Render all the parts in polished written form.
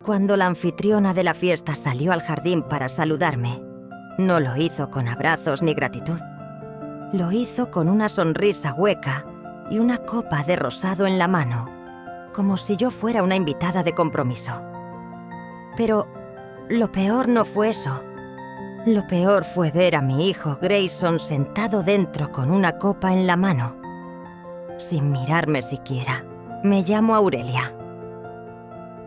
Cuando la anfitriona de la fiesta salió al jardín para saludarme, no lo hizo con abrazos ni gratitud. Lo hizo con una sonrisa hueca y una copa de rosado en la mano, como si yo fuera una invitada de compromiso. Pero lo peor no fue eso. Lo peor fue ver a mi hijo Grayson sentado dentro con una copa en la mano, sin mirarme siquiera. Me llamo Aurelia.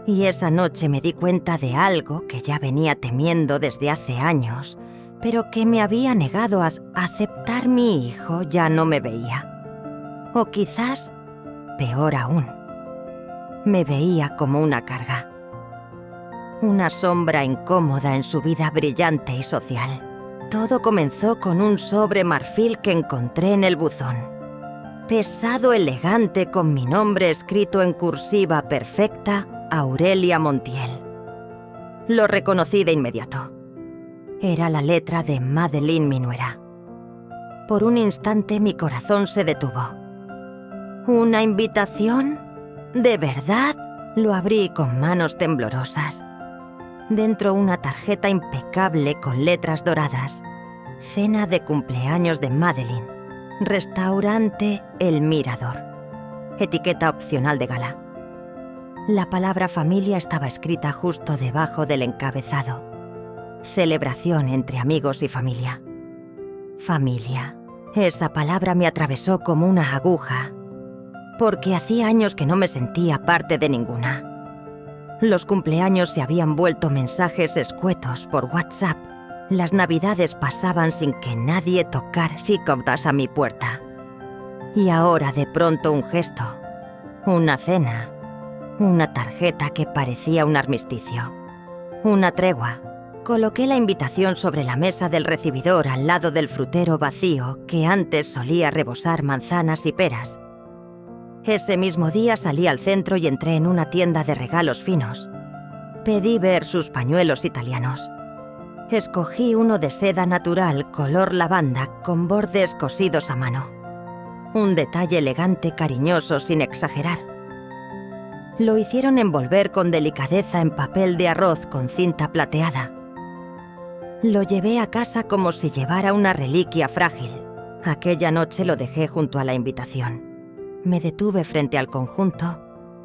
Y esa noche me di cuenta de algo que ya venía temiendo desde hace años, pero que me había negado a aceptar. Mi hijo ya no me veía. O quizás, peor aún, me veía como una carga. Una sombra incómoda en su vida brillante y social. Todo comenzó con un sobre marfil que encontré en el buzón. Pesado, elegante, con mi nombre escrito en cursiva perfecta, Aurelia Montiel. Lo reconocí de inmediato. Era la letra de Madeleine, mi nuera. Por un instante mi corazón se detuvo. ¿Una invitación? ¿De verdad? Lo abrí con manos temblorosas. Dentro una tarjeta impecable con letras doradas. Cena de cumpleaños de Madeleine. Restaurante El Mirador. Etiqueta opcional de gala. La palabra familia estaba escrita justo debajo del encabezado. Celebración entre amigos y familia. Familia. Esa palabra me atravesó como una aguja, porque hacía años que no me sentía parte de ninguna. Los cumpleaños se habían vuelto mensajes escuetos por WhatsApp. Las navidades pasaban sin que nadie tocara chicotas a mi puerta. Y ahora de pronto un gesto, una cena, una tarjeta que parecía un armisticio, una tregua. Coloqué la invitación sobre la mesa del recibidor al lado del frutero vacío que antes solía rebosar manzanas y peras. Ese mismo día salí al centro y entré en una tienda de regalos finos. Pedí ver sus pañuelos italianos. Escogí uno de seda natural color lavanda con bordes cosidos a mano. Un detalle elegante, cariñoso, sin exagerar. Lo hicieron envolver con delicadeza en papel de arroz con cinta plateada. Lo llevé a casa como si llevara una reliquia frágil. Aquella noche lo dejé junto a la invitación. Me detuve frente al conjunto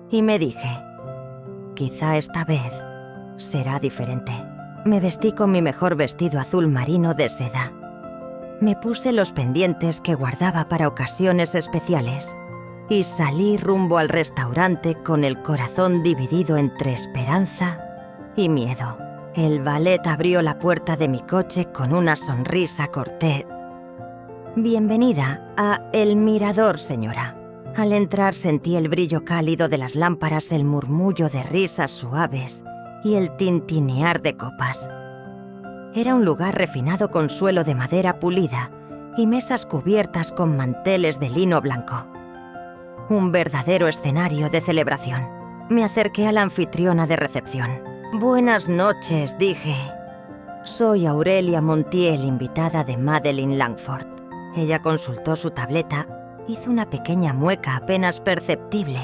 y me dije, quizá esta vez será diferente. Me vestí con mi mejor vestido azul marino de seda. Me puse los pendientes que guardaba para ocasiones especiales y salí rumbo al restaurante con el corazón dividido entre esperanza y miedo. El valet abrió la puerta de mi coche con una sonrisa cortés. Bienvenida a El Mirador, señora. Al entrar sentí el brillo cálido de las lámparas, el murmullo de risas suaves y el tintinear de copas. Era un lugar refinado con suelo de madera pulida y mesas cubiertas con manteles de lino blanco. Un verdadero escenario de celebración. Me acerqué a la anfitriona de recepción. Buenas noches, dije. Soy Aurelia Montiel, invitada de Madeleine Langford. Ella consultó su tableta, hizo una pequeña mueca apenas perceptible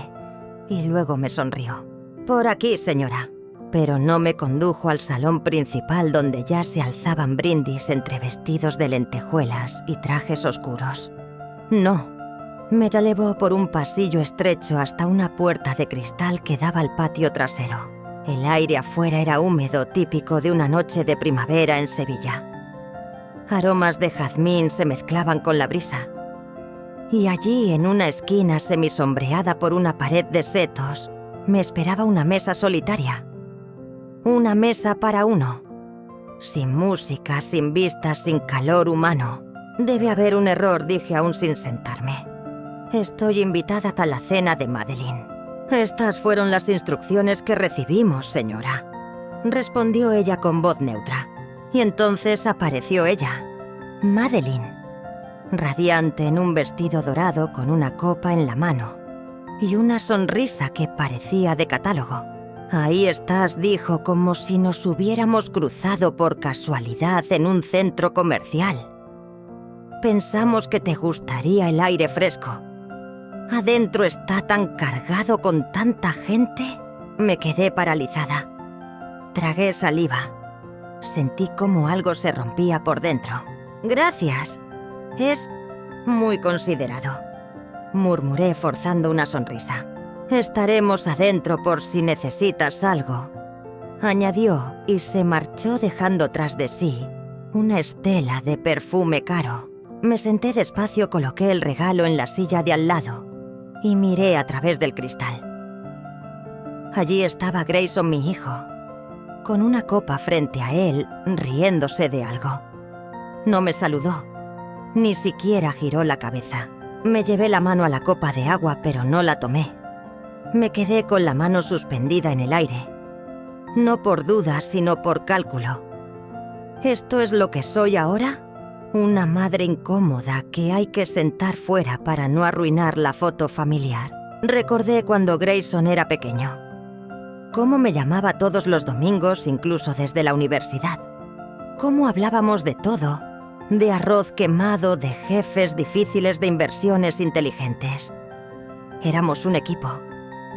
y luego me sonrió. Por aquí, señora. Pero no me condujo al salón principal donde ya se alzaban brindis entre vestidos de lentejuelas y trajes oscuros. No. Me llevó por un pasillo estrecho hasta una puerta de cristal que daba al patio trasero. El aire afuera era húmedo, típico de una noche de primavera en Sevilla. Aromas de jazmín se mezclaban con la brisa. Y allí, en una esquina semisombreada por una pared de setos, me esperaba una mesa solitaria. Una mesa para uno. Sin música, sin vistas, sin calor humano. Debe haber un error, dije aún sin sentarme. Estoy invitada a la cena de Madeleine. Estas fueron las instrucciones que recibimos, señora. Respondió ella con voz neutra. Y entonces apareció ella, Madeleine, radiante en un vestido dorado con una copa en la mano y una sonrisa que parecía de catálogo. Ahí estás, dijo, como si nos hubiéramos cruzado por casualidad en un centro comercial. Pensamos que te gustaría el aire fresco. ¿Adentro está tan cargado con tanta gente? Me quedé paralizada. Tragué saliva. Sentí como algo se rompía por dentro. «Gracias. Es muy considerado», murmuré forzando una sonrisa. «Estaremos adentro por si necesitas algo», añadió y se marchó dejando tras de sí una estela de perfume caro. Me senté despacio, coloqué el regalo en la silla de al lado y miré a través del cristal. Allí estaba Grayson, mi hijo, con una copa frente a él, riéndose de algo. No me saludó, ni siquiera giró la cabeza. Me llevé la mano a la copa de agua, pero no la tomé. Me quedé con la mano suspendida en el aire. No por duda, sino por cálculo. ¿Esto es lo que soy ahora? Una madre incómoda que hay que sentar fuera para no arruinar la foto familiar. Recordé cuando Grayson era pequeño. Cómo me llamaba todos los domingos, incluso desde la universidad. Cómo hablábamos de todo, de arroz quemado, de jefes difíciles, de inversiones inteligentes. Éramos un equipo,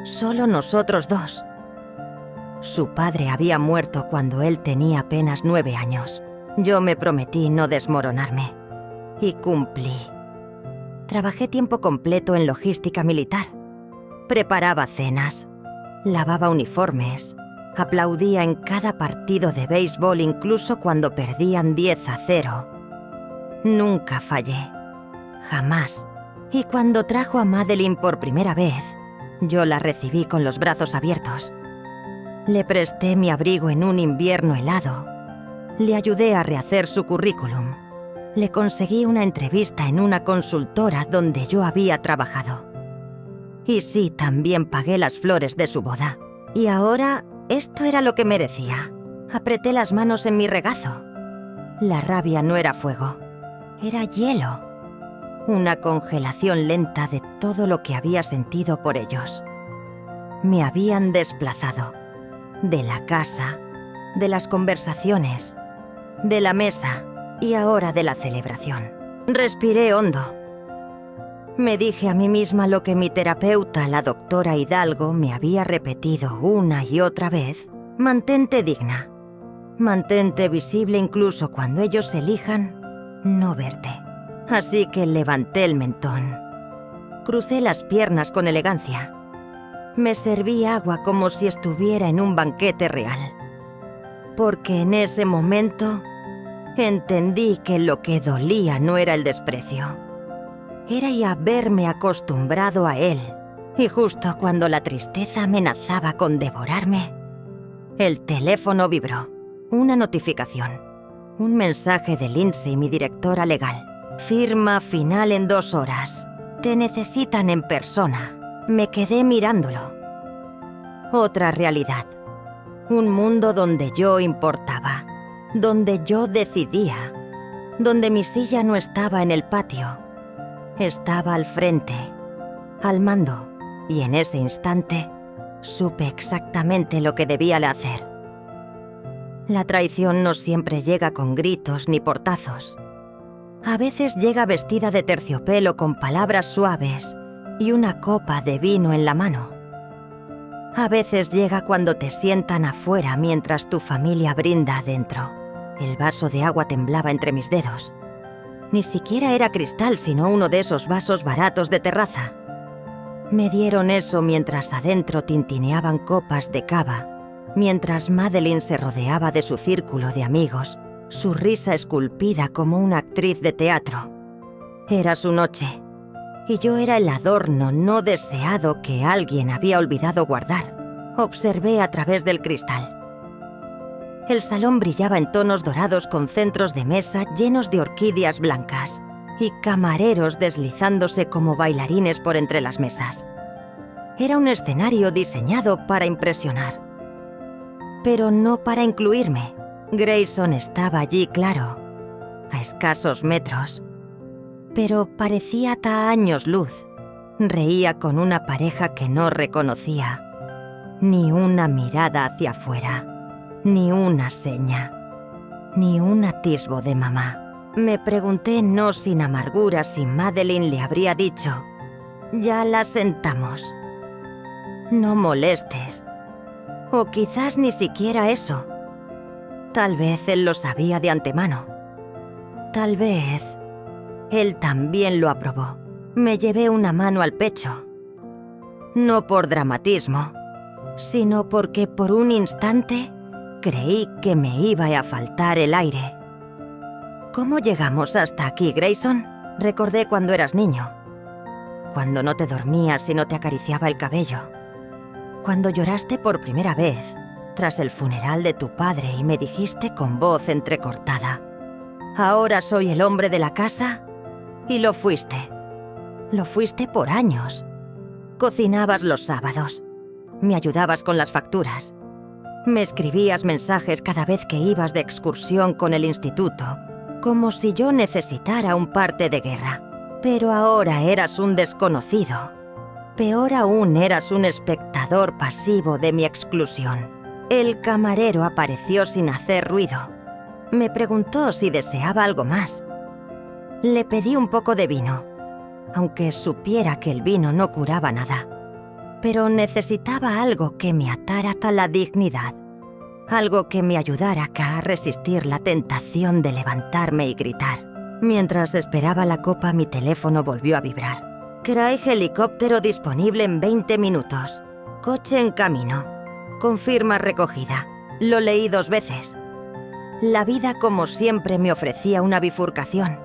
solo nosotros dos. Su padre había muerto cuando él tenía apenas 9 años. Yo me prometí no desmoronarme. Y cumplí. Trabajé tiempo completo en logística militar. Preparaba cenas. Lavaba uniformes. Aplaudía en cada partido de béisbol, incluso cuando perdían 10-0. Nunca fallé. Jamás. Y cuando trajo a Madeline por primera vez, yo la recibí con los brazos abiertos. Le presté mi abrigo en un invierno helado. Le ayudé a rehacer su currículum. Le conseguí una entrevista en una consultora donde yo había trabajado. Y sí, también pagué las flores de su boda. Y ahora, esto era lo que merecía. Apreté las manos en mi regazo. La rabia no era fuego, era hielo. Una congelación lenta de todo lo que había sentido por ellos. Me habían desplazado. De la casa, de las conversaciones, de la mesa y ahora de la celebración. Respiré hondo. Me dije a mí misma lo que mi terapeuta, la doctora Hidalgo, me había repetido una y otra vez. Mantente digna. Mantente visible incluso cuando ellos elijan no verte. Así que levanté el mentón. Crucé las piernas con elegancia. Me serví agua como si estuviera en un banquete real. Porque en ese momento entendí que lo que dolía no era el desprecio. Era ya haberme acostumbrado a él. Y justo cuando la tristeza amenazaba con devorarme, el teléfono vibró. Una notificación. Un mensaje de Lindsay, mi directora legal. Firma final en 2 horas. Te necesitan en persona. Me quedé mirándolo. Otra realidad. Un mundo donde yo importaba. Donde yo decidía. Donde mi silla no estaba en el patio. Estaba al frente, al mando. Y en ese instante, supe exactamente lo que debía hacer. La traición no siempre llega con gritos ni portazos. A veces llega vestida de terciopelo con palabras suaves y una copa de vino en la mano. A veces llega cuando te sientan afuera mientras tu familia brinda adentro. El vaso de agua temblaba entre mis dedos. Ni siquiera era cristal, sino uno de esos vasos baratos de terraza. Me dieron eso mientras adentro tintineaban copas de cava, mientras Madeline se rodeaba de su círculo de amigos, su risa esculpida como una actriz de teatro. Era su noche. Y yo era el adorno no deseado que alguien había olvidado guardar. Observé a través del cristal. El salón brillaba en tonos dorados con centros de mesa llenos de orquídeas blancas y camareros deslizándose como bailarines por entre las mesas. Era un escenario diseñado para impresionar, pero no para incluirme. Grayson estaba allí, claro, a escasos metros, pero parecía a años luz. Reía con una pareja que no reconocía. Ni una mirada hacia afuera, ni una seña, ni un atisbo de mamá. Me pregunté no sin amargura si Madeline le habría dicho: «Ya la sentamos. No molestes». O quizás ni siquiera eso. Tal vez él lo sabía de antemano. Tal vez él también lo aprobó. Me llevé una mano al pecho. No por dramatismo, sino porque por un instante creí que me iba a faltar el aire. ¿Cómo llegamos hasta aquí, Grayson? Recordé cuando eras niño. Cuando no te dormías y no te acariciaba el cabello. Cuando lloraste por primera vez tras el funeral de tu padre y me dijiste con voz entrecortada: ahora soy el hombre de la casa. Y lo fuiste. Lo fuiste por años. Cocinabas los sábados. Me ayudabas con las facturas. Me escribías mensajes cada vez que ibas de excursión con el instituto, como si yo necesitara un parte de guerra. Pero ahora eras un desconocido. Peor aún, eras un espectador pasivo de mi exclusión. El camarero apareció sin hacer ruido. Me preguntó si deseaba algo más. Le pedí un poco de vino, aunque supiera que el vino no curaba nada. Pero necesitaba algo que me atara a la dignidad. Algo que me ayudara a resistir la tentación de levantarme y gritar. Mientras esperaba la copa, mi teléfono volvió a vibrar. Craig, helicóptero disponible en 20 minutos. Coche en camino. Confirma recogida. Lo leí 2 veces. La vida, como siempre, me ofrecía una bifurcación.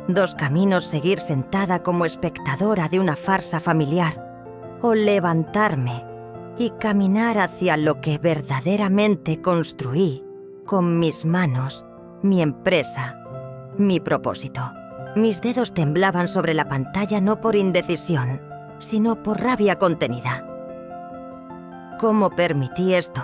2 caminos: seguir sentada como espectadora de una farsa familiar, o levantarme y caminar hacia lo que verdaderamente construí con mis manos, mi empresa, mi propósito. Mis dedos temblaban sobre la pantalla no por indecisión, sino por rabia contenida. ¿Cómo permití esto?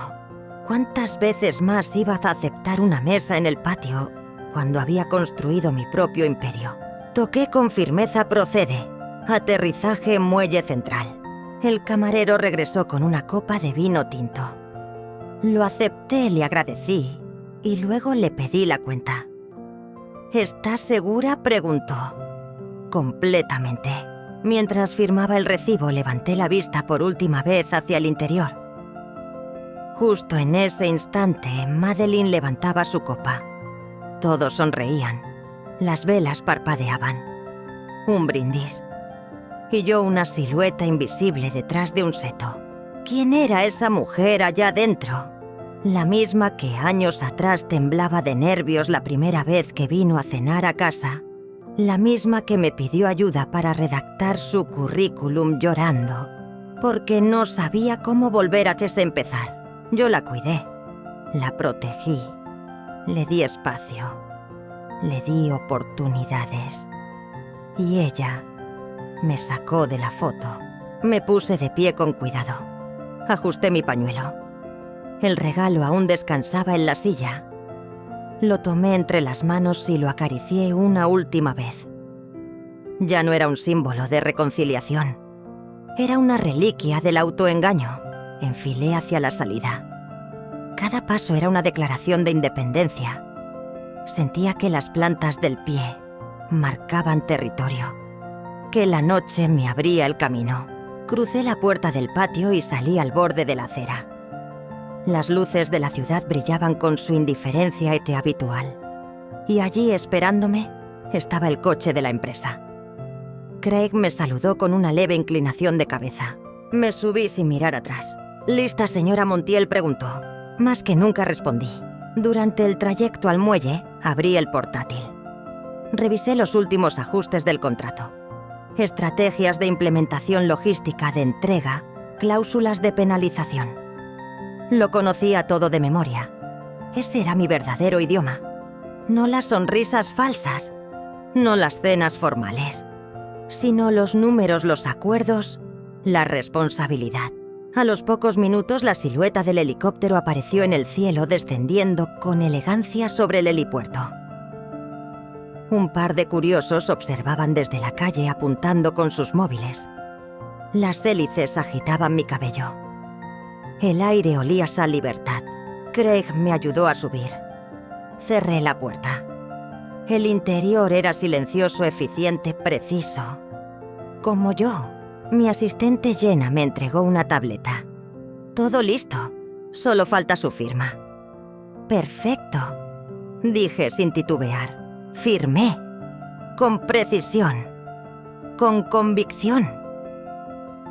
¿Cuántas veces más iba a aceptar una mesa en el patio cuando había construido mi propio imperio? Toqué con firmeza procede. Aterrizaje en muelle central. El camarero regresó con una copa de vino tinto. Lo acepté, le agradecí y luego le pedí la cuenta. ¿Estás segura?, preguntó. Completamente. Mientras firmaba el recibo, levanté la vista por última vez hacia el interior. Justo en ese instante, Madeline levantaba su copa. Todos sonreían. Las velas parpadeaban. Un brindis. Y yo, una silueta invisible detrás de un seto. ¿Quién era esa mujer allá dentro? La misma que años atrás temblaba de nervios la primera vez que vino a cenar a casa. La misma que me pidió ayuda para redactar su currículum llorando, porque no sabía cómo volver a empezar. Yo la cuidé, la protegí, le di espacio, le di oportunidades. Y ella me sacó de la foto. Me puse de pie con cuidado. Ajusté mi pañuelo. El regalo aún descansaba en la silla. Lo tomé entre las manos y lo acaricié una última vez. Ya no era un símbolo de reconciliación. Era una reliquia del autoengaño. Enfilé hacia la salida. Cada paso era una declaración de independencia. Sentía que las plantas del pie marcaban territorio, que la noche me abría el camino. Crucé la puerta del patio y salí al borde de la acera. Las luces de la ciudad brillaban con su indiferencia habitual. Y allí, esperándome, estaba el coche de la empresa. Craig me saludó con una leve inclinación de cabeza. Me subí sin mirar atrás. ¿Lista, señora Montiel?, preguntó. Más que nunca respondí. Durante el trayecto al muelle, abrí el portátil. Revisé los últimos ajustes del contrato. Estrategias de implementación logística de entrega, cláusulas de penalización. Lo conocía todo de memoria. Ese era mi verdadero idioma. No las sonrisas falsas, no las cenas formales, sino los números, los acuerdos, la responsabilidad. A los pocos minutos, la silueta del helicóptero apareció en el cielo, descendiendo con elegancia sobre el helipuerto. Un par de curiosos observaban desde la calle apuntando con sus móviles. Las hélices agitaban mi cabello. El aire olía a libertad. Craig me ayudó a subir. Cerré la puerta. El interior era silencioso, eficiente, preciso. Como yo. Mi asistente Jenna me entregó una tableta. Todo listo. Solo falta su firma. Perfecto, dije sin titubear. Firmé. Con precisión. Con convicción.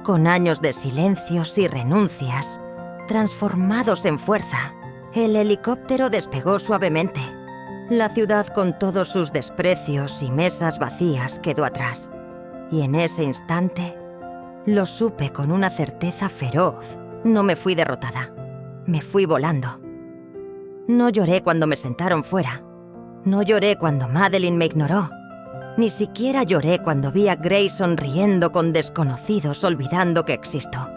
Con años de silencios y renuncias, transformados en fuerza, el helicóptero despegó suavemente. La ciudad con todos sus desprecios y mesas vacías quedó atrás. Y en ese instante, lo supe con una certeza feroz. No me fui derrotada. Me fui volando. No lloré cuando me sentaron fuera. No lloré cuando Madeline me ignoró. Ni siquiera lloré cuando vi a Grayson riendo con desconocidos olvidando que existo.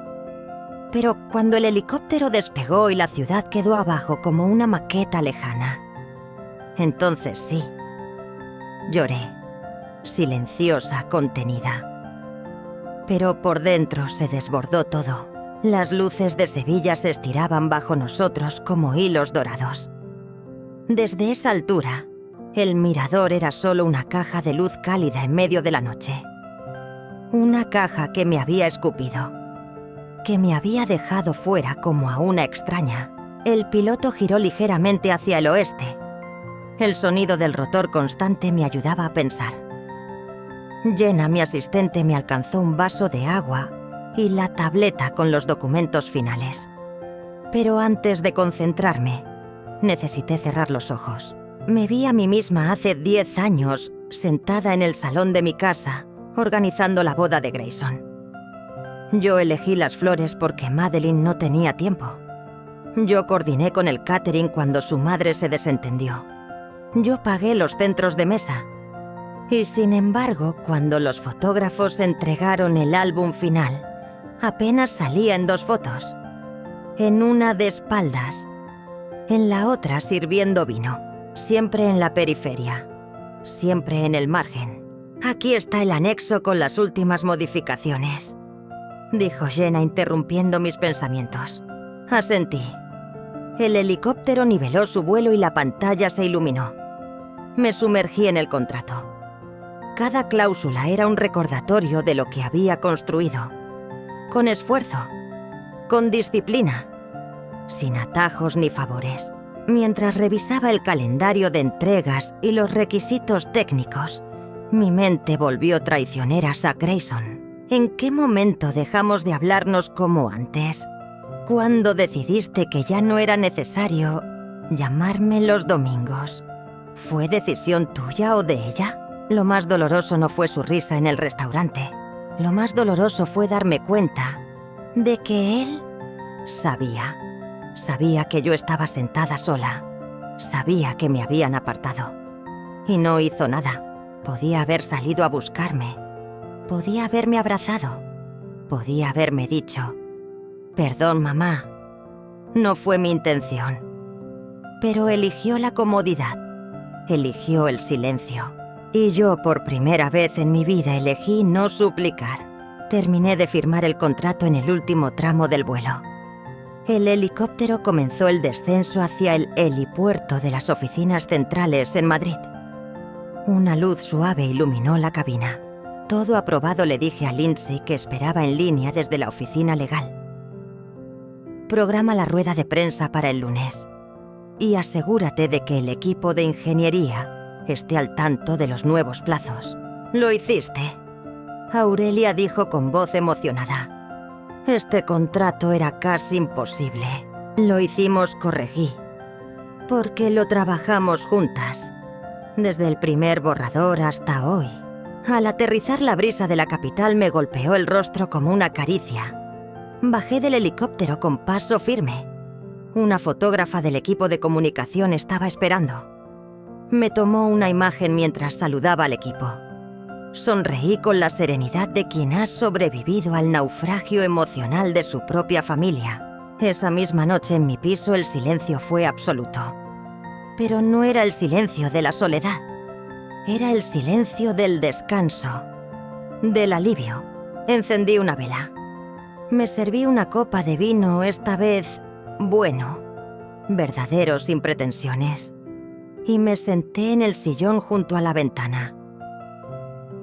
Pero cuando el helicóptero despegó y la ciudad quedó abajo como una maqueta lejana, entonces sí, lloré, silenciosa, contenida. Pero por dentro se desbordó todo. Las luces de Sevilla se estiraban bajo nosotros como hilos dorados. Desde esa altura, el mirador era solo una caja de luz cálida en medio de la noche. Una caja que me había escupido, que me había dejado fuera como a una extraña. El piloto giró ligeramente hacia el oeste. El sonido del rotor constante me ayudaba a pensar. Jenna, mi asistente, me alcanzó un vaso de agua y la tableta con los documentos finales. Pero antes de concentrarme, necesité cerrar los ojos. Me vi a mí misma hace 10 años, sentada en el salón de mi casa, organizando la boda de Grayson. Yo elegí las flores porque Madeline no tenía tiempo. Yo coordiné con el catering cuando su madre se desentendió. Yo pagué los centros de mesa. Y sin embargo, cuando los fotógrafos entregaron el álbum final, apenas salía en 2 fotos. En una de espaldas, en la otra sirviendo vino. Siempre en la periferia, siempre en el margen. Aquí está el anexo con las últimas modificaciones, dijo Jenna interrumpiendo mis pensamientos. Asentí. El helicóptero niveló su vuelo y la pantalla se iluminó. Me sumergí en el contrato. Cada cláusula era un recordatorio de lo que había construido. Con esfuerzo, con disciplina, sin atajos ni favores. Mientras revisaba el calendario de entregas y los requisitos técnicos, mi mente volvió traicionera a Grayson. ¿En qué momento dejamos de hablarnos como antes? ¿Cuándo decidiste que ya no era necesario llamarme los domingos? ¿Fue decisión tuya o de ella? Lo más doloroso no fue su risa en el restaurante. Lo más doloroso fue darme cuenta de que él sabía. Sabía que yo estaba sentada sola. Sabía que me habían apartado. Y no hizo nada. Podía haber salido a buscarme. Podía haberme abrazado. Podía haberme dicho: «Perdón, mamá. No fue mi intención». Pero eligió la comodidad. Eligió el silencio. Y yo, por primera vez en mi vida, elegí no suplicar. Terminé de firmar el contrato en el último tramo del vuelo. El helicóptero comenzó el descenso hacia el helipuerto de las oficinas centrales en Madrid. Una luz suave iluminó la cabina. Todo aprobado, le dije a Lindsay, que esperaba en línea desde la oficina legal. Programa la rueda de prensa para el lunes. Y asegúrate de que el equipo de ingeniería esté al tanto de los nuevos plazos. «Lo hiciste», Aurelia dijo con voz emocionada. Este contrato era casi imposible. Lo hicimos, corregí, porque lo trabajamos juntas, desde el primer borrador hasta hoy. Al aterrizar, la brisa de la capital me golpeó el rostro como una caricia. Bajé del helicóptero con paso firme. Una fotógrafa del equipo de comunicación estaba esperando. Me tomó una imagen mientras saludaba al equipo. Sonreí con la serenidad de quien ha sobrevivido al naufragio emocional de su propia familia. Esa misma noche en mi piso el silencio fue absoluto. Pero no era el silencio de la soledad. Era el silencio del descanso, del alivio. Encendí una vela. Me serví una copa de vino, esta vez bueno, verdadero, sin pretensiones. Y me senté en el sillón junto a la ventana.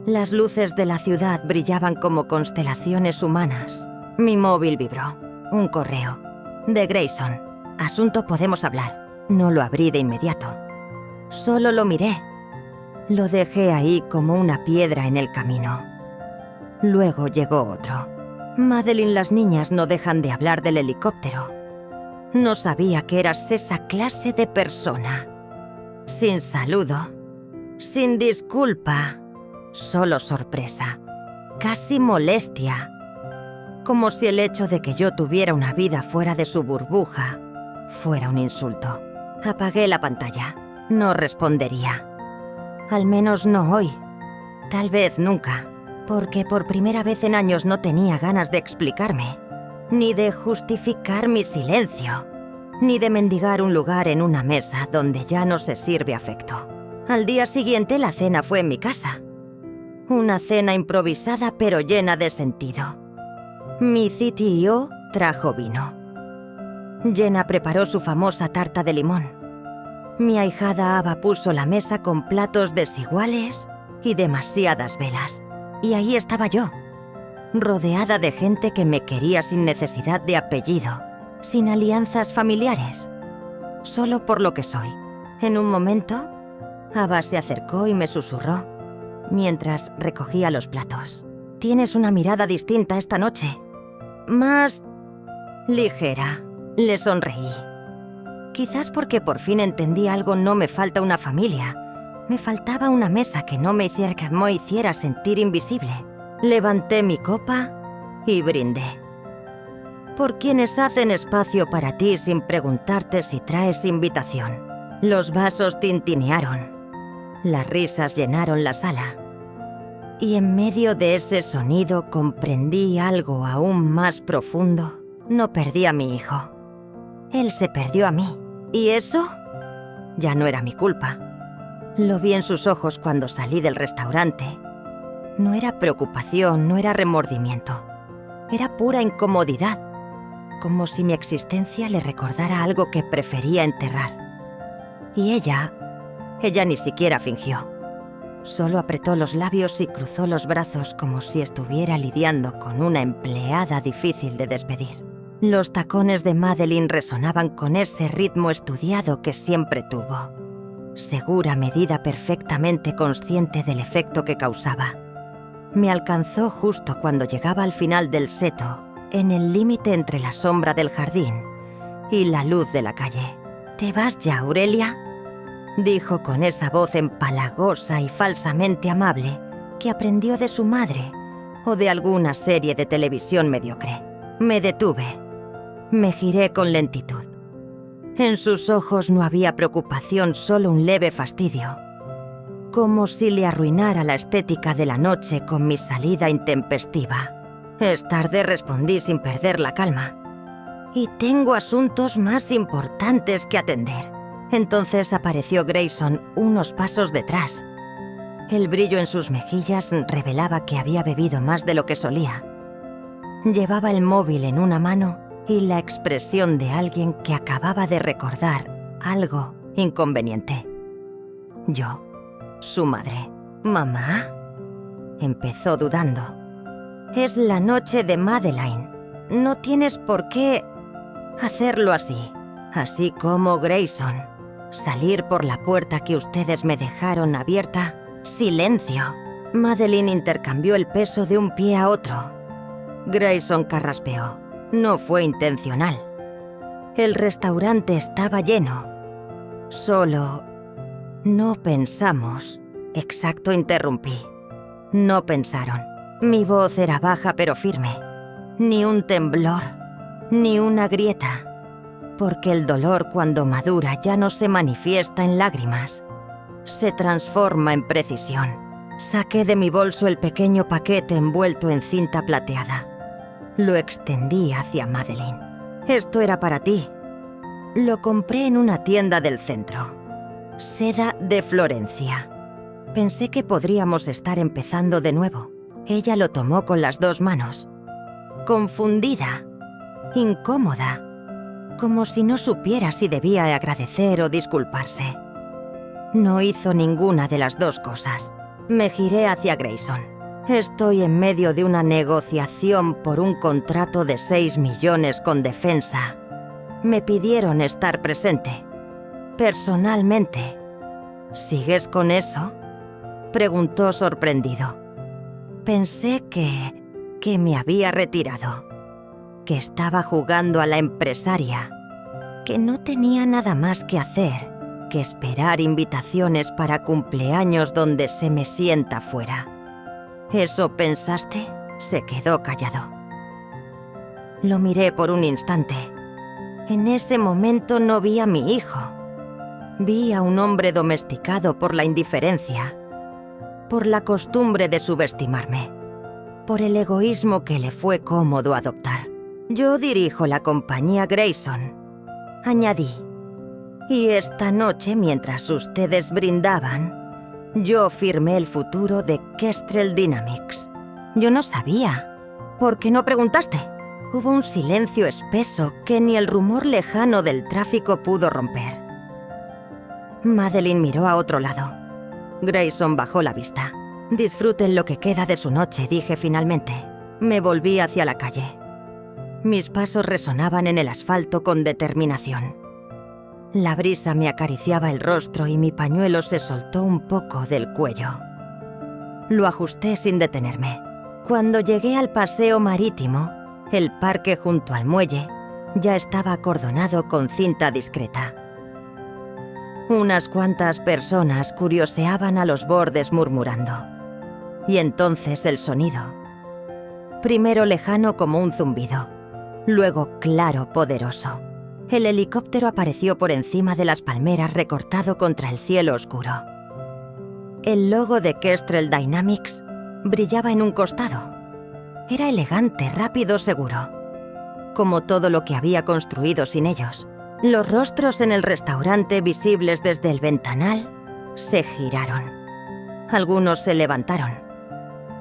Las luces de la ciudad brillaban como constelaciones humanas. Mi móvil vibró. Un correo. De Grayson. Asunto podemos hablar. No lo abrí de inmediato. Solo lo miré. Lo dejé ahí como una piedra en el camino. Luego llegó otro. Madeline, las niñas no dejan de hablar del helicóptero. No sabía que eras esa clase de persona. Sin saludo, sin disculpa, solo sorpresa, casi molestia. Como si el hecho de que yo tuviera una vida fuera de su burbuja fuera un insulto. Apagué la pantalla. No respondería. Al menos no hoy. Tal vez nunca. Porque por primera vez en años no tenía ganas de explicarme, ni de justificar mi silencio, ni de mendigar un lugar en una mesa donde ya no se sirve afecto. Al día siguiente la cena fue en mi casa. Una cena improvisada pero llena de sentido. Mi CTO trajo vino. Jenna preparó su famosa tarta de limón. Mi ahijada Ava puso la mesa con platos desiguales y demasiadas velas. Y ahí estaba yo, rodeada de gente que me quería sin necesidad de apellido, sin alianzas familiares, solo por lo que soy. En un momento, Ava se acercó y me susurró, mientras recogía los platos. «Tienes una mirada distinta esta noche. Más ligera», le sonreí. Quizás porque por fin entendí algo. No me falta una familia. Me faltaba una mesa que no me hiciera sentir invisible. Levanté mi copa y brindé. Por quienes hacen espacio para ti sin preguntarte si traes invitación. Los vasos tintinearon. Las risas llenaron la sala. Y en medio de ese sonido comprendí algo aún más profundo. No perdí a mi hijo. Él se perdió a mí. ¿Y eso? Ya no era mi culpa. Lo vi en sus ojos cuando salí del restaurante. No era preocupación, no era remordimiento. Era pura incomodidad, como si mi existencia le recordara algo que prefería enterrar. Y ella ni siquiera fingió. Solo apretó los labios y cruzó los brazos como si estuviera lidiando con una empleada difícil de despedir. Los tacones de Madeline resonaban con ese ritmo estudiado que siempre tuvo. Segura medida, perfectamente consciente del efecto que causaba. Me alcanzó justo cuando llegaba al final del seto, en el límite entre la sombra del jardín y la luz de la calle. «¿Te vas ya, Aurelia?», dijo con esa voz empalagosa y falsamente amable que aprendió de su madre o de alguna serie de televisión mediocre. Me detuve. Me giré con lentitud. En sus ojos no había preocupación, solo un leve fastidio. Como si le arruinara la estética de la noche con mi salida intempestiva. «Es tarde», respondí sin perder la calma. «Y tengo asuntos más importantes que atender». Entonces apareció Grayson unos pasos detrás. El brillo en sus mejillas revelaba que había bebido más de lo que solía. Llevaba el móvil en una mano y la expresión de alguien que acababa de recordar algo inconveniente. Yo, su madre. «¿Mamá?», empezó dudando. «Es la noche de Madeline. No tienes por qué hacerlo así. Así como Grayson. Salir por la puerta que ustedes me dejaron abierta. Silencio». Madeline intercambió el peso de un pie a otro. Grayson carraspeó. No fue intencional. El restaurante estaba lleno. Solo... no pensamos. Exacto, interrumpí. No pensaron. Mi voz era baja pero firme. Ni un temblor, ni una grieta. Porque el dolor, cuando madura, ya no se manifiesta en lágrimas. Se transforma en precisión. Saqué de mi bolso el pequeño paquete envuelto en cinta plateada. Lo extendí hacia Madeline. «Esto era para ti. Lo compré en una tienda del centro. Seda de Florencia». Pensé que podríamos estar empezando de nuevo. Ella lo tomó con las dos manos. Confundida, incómoda, como si no supiera si debía agradecer o disculparse. No hizo ninguna de las dos cosas. Me giré hacia Grayson. «Estoy en medio de una negociación por un contrato de 6 millones con defensa. Me pidieron estar presente, personalmente. ¿Sigues con eso?, preguntó sorprendido. Pensé que me había retirado, que estaba jugando a la empresaria, que no tenía nada más que hacer que esperar invitaciones para cumpleaños donde se me sienta fuera. ¿Eso pensaste? Se quedó callado. Lo miré por un instante. En ese momento no vi a mi hijo. Vi a un hombre domesticado por la indiferencia, por la costumbre de subestimarme, por el egoísmo que le fue cómodo adoptar. Yo dirijo la compañía Grayson, añadí. Y esta noche, mientras ustedes brindaban, yo firmé el futuro de Kestrel Dynamics. Yo no sabía. ¿Por qué no preguntaste? Hubo un silencio espeso que ni el rumor lejano del tráfico pudo romper. Madeline miró a otro lado. Grayson bajó la vista. Disfruten lo que queda de su noche, dije finalmente. Me volví hacia la calle. Mis pasos resonaban en el asfalto con determinación. La brisa me acariciaba el rostro y mi pañuelo se soltó un poco del cuello. Lo ajusté sin detenerme. Cuando llegué al paseo marítimo, el parque junto al muelle ya estaba acordonado con cinta discreta. Unas cuantas personas curioseaban a los bordes murmurando. Y entonces el sonido. Primero lejano como un zumbido, luego claro, poderoso. El helicóptero apareció por encima de las palmeras recortado contra el cielo oscuro. El logo de Kestrel Dynamics brillaba en un costado. Era elegante, rápido, seguro. Como todo lo que había construido sin ellos. Los rostros en el restaurante visibles desde el ventanal se giraron. Algunos se levantaron.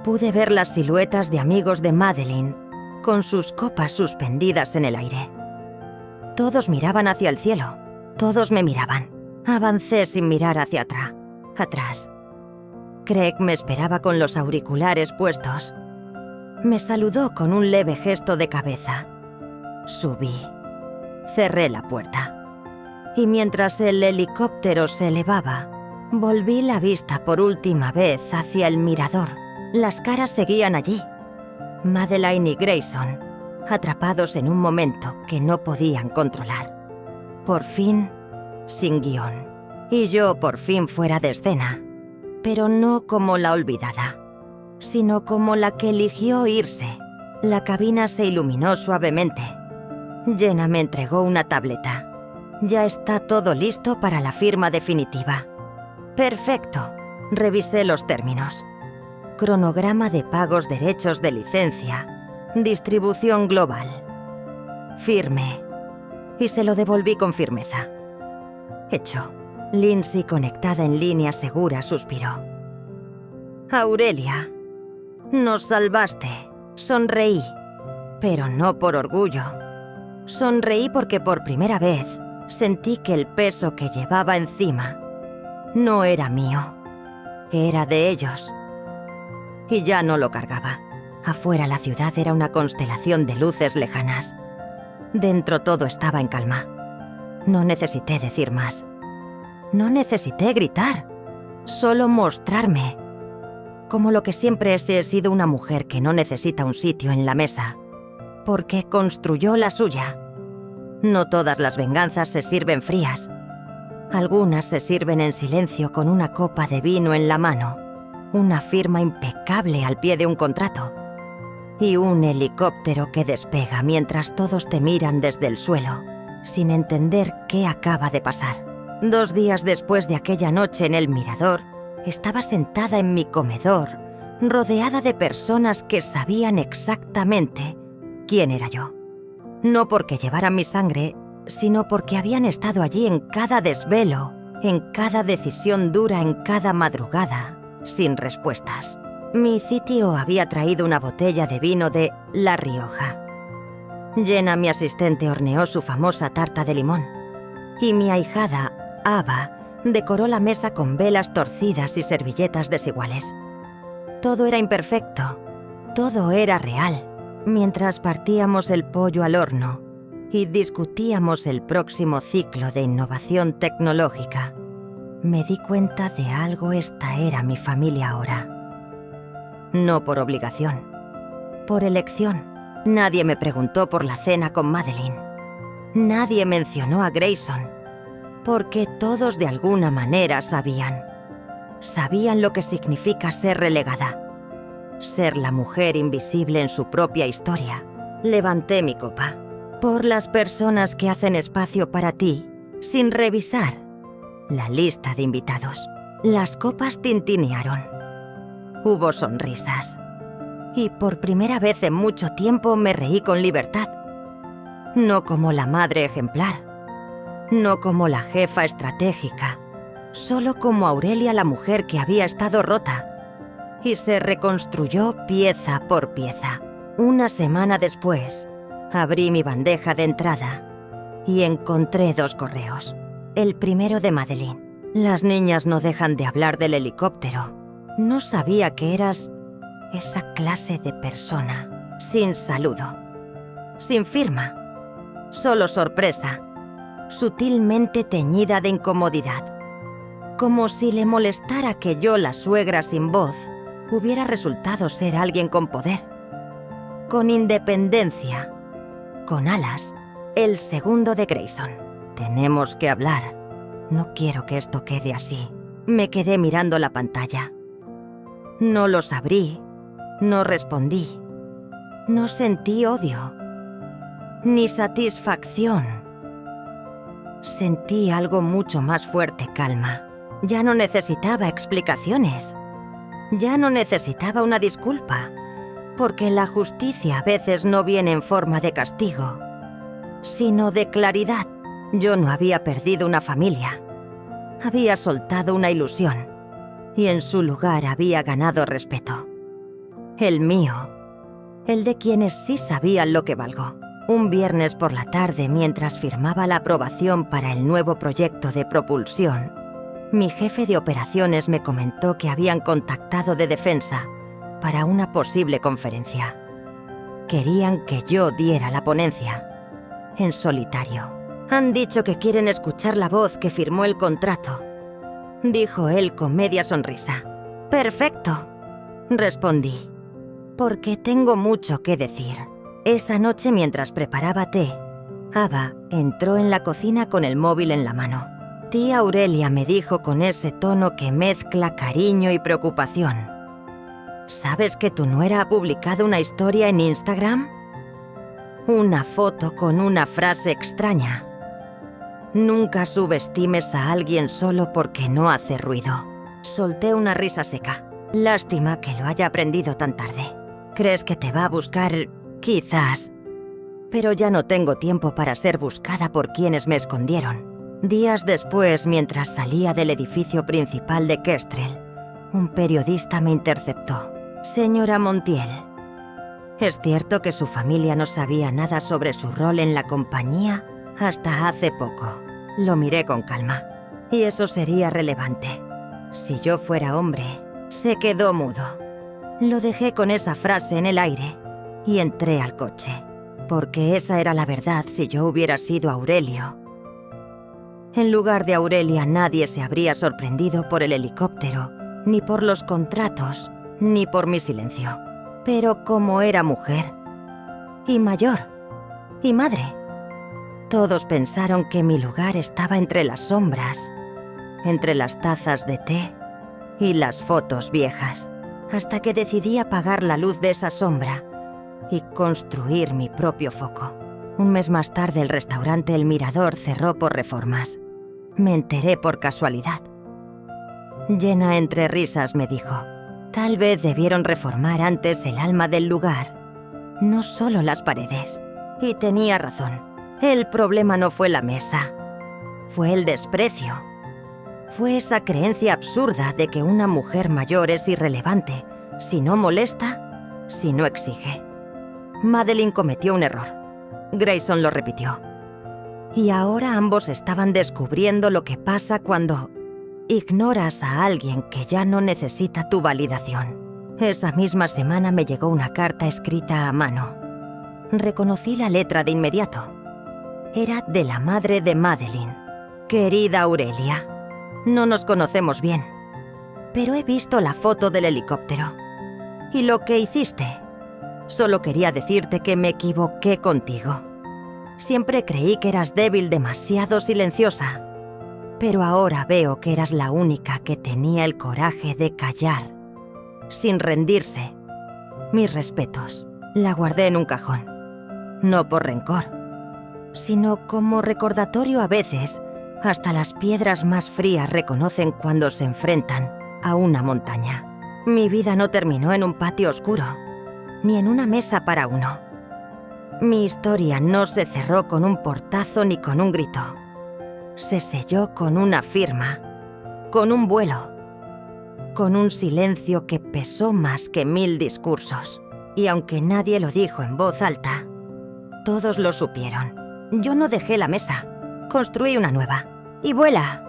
Pude ver las siluetas de amigos de Madeline con sus copas suspendidas en el aire. Todos miraban hacia el cielo. Todos me miraban. Avancé sin mirar hacia atrás. Craig me esperaba con los auriculares puestos. Me saludó con un leve gesto de cabeza. Subí. Cerré la puerta. Y mientras el helicóptero se elevaba, volví la vista por última vez hacia el mirador. Las caras seguían allí. Madeline y Grayson, atrapados en un momento que no podían controlar. Por fin, sin guión. Y yo por fin fuera de escena. Pero no como la olvidada, sino como la que eligió irse. La cabina se iluminó suavemente. Jenna me entregó una tableta. Ya está todo listo para la firma definitiva. Perfecto. Revisé los términos. Cronograma de pagos, derechos de licencia, distribución global. Firme. Y se lo devolví con firmeza. Hecho. Lindsay, conectada en línea segura, suspiró. Aurelia, nos salvaste. Sonreí, pero no por orgullo. Sonreí porque por primera vez sentí que el peso que llevaba encima no era mío, era de ellos. Y ya no lo cargaba. Afuera la ciudad era una constelación de luces lejanas. Dentro todo estaba en calma. No necesité decir más. No necesité gritar. Solo mostrarme. Como lo que siempre he sido, una mujer que no necesita un sitio en la mesa, porque construyó la suya. No todas las venganzas se sirven frías. Algunas se sirven en silencio con una copa de vino en la mano, una firma impecable al pie de un contrato y un helicóptero que despega mientras todos te miran desde el suelo, sin entender qué acaba de pasar. 2 días después de aquella noche en el mirador, estaba sentada en mi comedor, rodeada de personas que sabían exactamente quién era yo. No porque llevaran mi sangre, sino porque habían estado allí en cada desvelo, en cada decisión dura, en cada madrugada, sin respuestas. Mi sitio había traído una botella de vino de La Rioja. Jenna, mi asistente, horneó su famosa tarta de limón. Y mi ahijada, Ava, decoró la mesa con velas torcidas y servilletas desiguales. Todo era imperfecto, todo era real. Mientras partíamos el pollo al horno y discutíamos el próximo ciclo de innovación tecnológica, me di cuenta de algo. Esta era mi familia ahora. No por obligación, por elección. Nadie me preguntó por la cena con Madeline. Nadie mencionó a Grayson, porque todos de alguna manera sabían. Sabían lo que significa ser relegada, ser la mujer invisible en su propia historia. Levanté mi copa por las personas que hacen espacio para ti sin revisar la lista de invitados. Las copas tintinearon. Hubo sonrisas. Y por primera vez en mucho tiempo me reí con libertad. No como la madre ejemplar, no como la jefa estratégica, solo como Aurelia, la mujer que había estado rota y se reconstruyó pieza por pieza. Una semana después, abrí mi bandeja de entrada y encontré 2 correos. El primero de Madeline. Las niñas no dejan de hablar del helicóptero. No sabía que eras esa clase de persona. Sin saludo, sin firma, solo sorpresa, sutilmente teñida de incomodidad. Como si le molestara que yo, la suegra sin voz, hubiera resultado ser alguien con poder, con independencia, con alas. El segundo de Grayson. Tenemos que hablar. No quiero que esto quede así. Me quedé mirando la pantalla. No los abrí, no respondí. No sentí odio, ni satisfacción. Sentí algo mucho más fuerte: calma. Ya no necesitaba explicaciones. Ya no necesitaba una disculpa, porque la justicia a veces no viene en forma de castigo, sino de claridad. Yo no había perdido una familia. Había soltado una ilusión y en su lugar había ganado respeto. El mío, el de quienes sí sabían lo que valgo. Un viernes por la tarde, mientras firmaba la aprobación para el nuevo proyecto de propulsión, mi jefe de operaciones me comentó que habían contactado de defensa para una posible conferencia. Querían que yo diera la ponencia, en solitario. Han dicho que quieren escuchar la voz que firmó el contrato, dijo él con media sonrisa. Perfecto, respondí, porque tengo mucho que decir. Esa noche, mientras preparaba té, Ava entró en la cocina con el móvil en la mano. Tía Aurelia me dijo con ese tono que mezcla cariño y preocupación: ¿sabes que tu nuera ha publicado una historia en Instagram? Una foto con una frase extraña. Nunca subestimes a alguien solo porque no hace ruido. Solté una risa seca. Lástima que lo haya aprendido tan tarde. ¿Crees que te va a buscar? Quizás. Pero ya no tengo tiempo para ser buscada por quienes me escondieron. Días después, mientras salía del edificio principal de Kestrel, un periodista me interceptó. Señora Montiel, ¿es cierto que su familia no sabía nada sobre su rol en la compañía hasta hace poco? Lo miré con calma. Y eso sería relevante. Si yo fuera hombre. Se quedó mudo. Lo dejé con esa frase en el aire y entré al coche. Porque esa era la verdad si yo hubiera sido Aurelio. En lugar de Aurelia, nadie se habría sorprendido por el helicóptero, ni por los contratos, ni por mi silencio. Pero como era mujer, y mayor, y madre, todos pensaron que mi lugar estaba entre las sombras, entre las tazas de té y las fotos viejas, hasta que decidí apagar la luz de esa sombra y construir mi propio foco. Un mes más tarde, el restaurante El Mirador cerró por reformas. Me enteré por casualidad. Llena entre risas me dijo: tal vez debieron reformar antes el alma del lugar, no solo las paredes. Y tenía razón. El problema no fue la mesa, fue el desprecio. Fue esa creencia absurda de que una mujer mayor es irrelevante si no molesta, si no exige. Madeline cometió un error. Grayson lo repitió. Y ahora ambos estaban descubriendo lo que pasa cuando ignoras a alguien que ya no necesita tu validación. Esa misma semana me llegó una carta escrita a mano. Reconocí la letra de inmediato. Era de la madre de Madeline. Querida Aurelia, no nos conocemos bien, pero he visto la foto del helicóptero. Y lo que hiciste. Solo quería decirte que me equivoqué contigo. Siempre creí que eras débil, demasiado silenciosa. Pero ahora veo que eras la única que tenía el coraje de callar, sin rendirse. Mis respetos. La guardé en un cajón. No por rencor, sino como recordatorio. A veces, hasta las piedras más frías reconocen cuando se enfrentan a una montaña. Mi vida no terminó en un patio oscuro, ni en una mesa para uno. Mi historia no se cerró con un portazo ni con un grito. Se selló con una firma, con un vuelo, con un silencio que pesó más que 1000 discursos. Y aunque nadie lo dijo en voz alta, todos lo supieron. Yo no dejé la mesa, construí una nueva. Y vuela.